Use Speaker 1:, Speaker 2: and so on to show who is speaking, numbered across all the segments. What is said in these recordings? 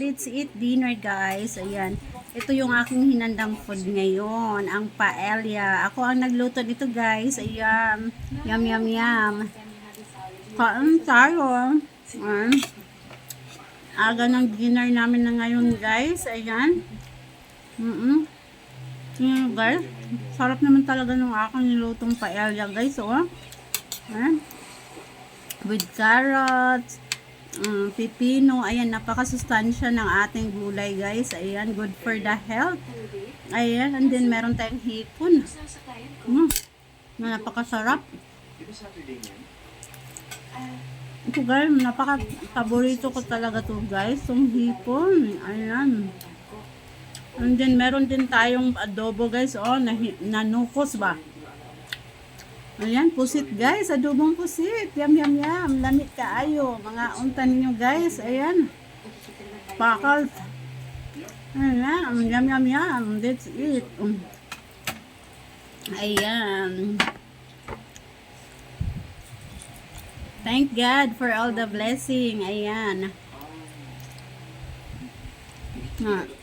Speaker 1: let's eat dinner guys. Ayan. Ito yung aking hinandang food ngayon. Ang paella. Ako ang nagluto nito guys. Ayan. Yum, yum, yum. Kain tayo. Ayan. Aga ng dinner namin na ngayon guys. Ayan. Ayan guys. Sarap naman talaga ng aking nilutong paella guys. Oh. Ayan. With carrots. Pipino, ayan, napakasustansya ng ating gulay guys, ayan, good for the health, ayan, and then meron tayong hipon, na napakasarap, ito guys, napaka-paborito ko talaga to guys, itong hipon, ayan, and then meron din tayong adobo guys, oh, nanukos ba? Ayan, pusit guys, adobong pusit. Yum, yum, yum. Lamit kaayo. Mga unta ninyo guys. Ayan. Pakal. Ayan, yum, yum, yum. Let's eat. Ayan. Thank God for all the blessing. Ayan.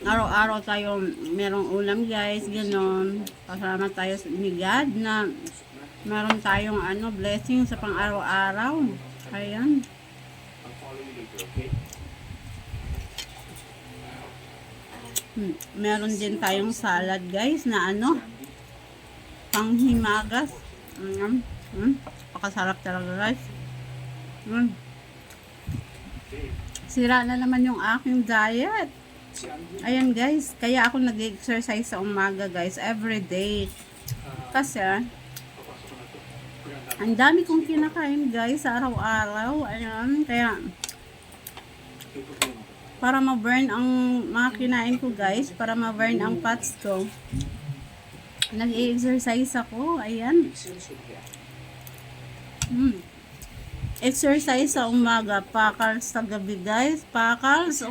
Speaker 1: Araw-araw tayo merong ulam guys. Ganon. Pasalamat tayo ni God na meron tayong blessing sa pang araw-araw. Ayan. Meron din tayong salad guys na panghimagas. Pakasarap talaga guys. Sira na naman yung aking diet. Ayan guys, kaya ako nag-exercise sa umaga guys, every day. Kasi ang dami kong kinakain guys sa araw-araw. Ayan, kaya para ma-burn ang mga kinain ko guys, para ma-burn ang fats ko, nag-exercise ako. Ayan. Exercise sa umaga, pakals sa gabi guys. Pakals,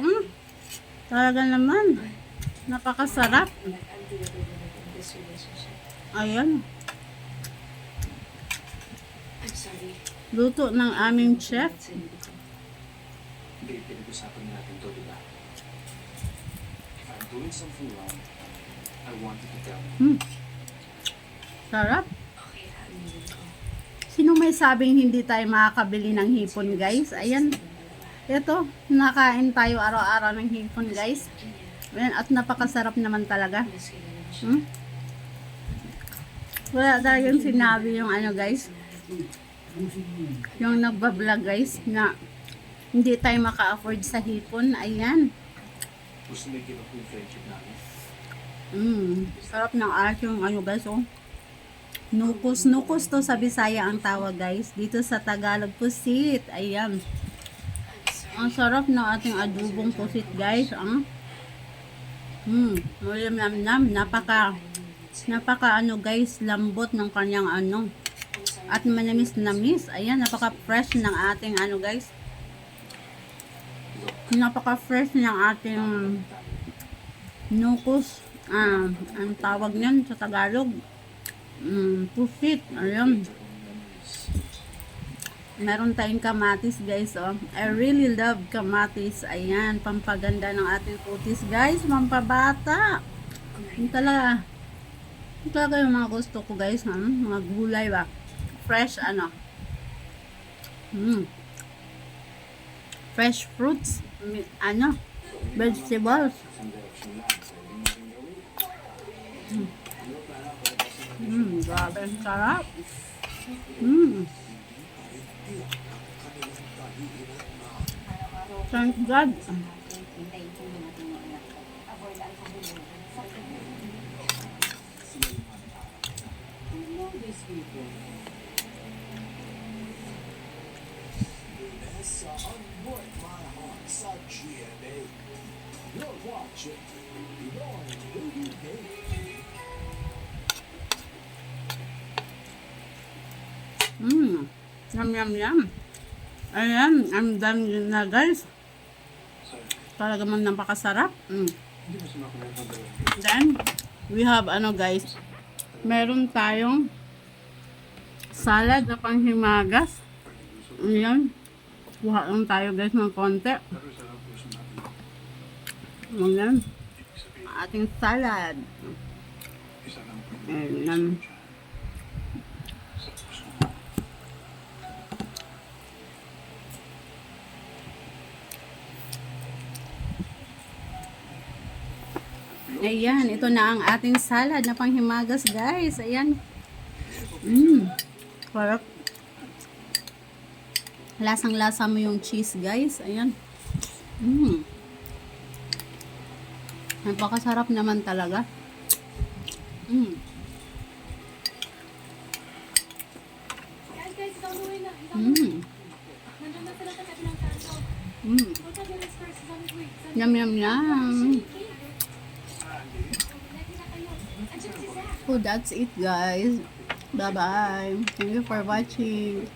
Speaker 1: talaga naman. Napakasarap. Ayan. Luto ng aming chef.
Speaker 2: Hindi, pinag-usapan natin to, diba? If I'm doing something wrong, I want you to tell me.
Speaker 1: Sarap. Sino may sabing hindi tayo makakabili ng hipon guys? Ayan. Ito, nakain tayo araw-araw ng hipon guys. Ayan, at napakasarap naman talaga. Wala talagang sinabi yung guys. Yung nagbablog guys na hindi tayo maka-afford sa hipon. Ayan.
Speaker 2: Gusto mo i-give up yung friendship namin?
Speaker 1: Sarap ng aking guys, oh. Nukos. Nukos to sa Bisaya ang tawag guys. Dito sa Tagalog, pusit. Ayan. Ang sarap ng ating adobong pusit guys. Nam. Napaka guys, lambot ng kanyang at manamis-namis. Ayan, napaka-fresh ng ating guys. Napaka-fresh ng ating nukos. Ang tawag niyan sa Tagalog. Pusit. Ayan. Meron tayong kamatis guys, oh. I really love kamatis. Ayan, pampaganda ng ating putis guys, pampabata. Yung talaga yung mga gusto ko guys, mga gulay ba, fresh fresh fruits, vegetables. Grabe ang sarap. Thank God. Yum, yum, yum. Ayan, I'm done na guys. Talaga man napakasarap. Then, we have guys, meron tayong salad na panghimagas. Ayan. Kuha lang tayo guys ng konti. Ayan. Ating salad. Ayan. Ayan, ito na ang ating salad na panghimagas, guys. Ayan. Sarap. Lasang-lasa mo yung cheese, guys. Ayan. Napakasarap naman talaga.
Speaker 3: Guys, ikaw na na. Nandun na sila sa kabilang kanto. Punta din ang first sa week.
Speaker 1: Yum, yum, yum. So, that's it, guys. Bye-bye. Thank you for watching.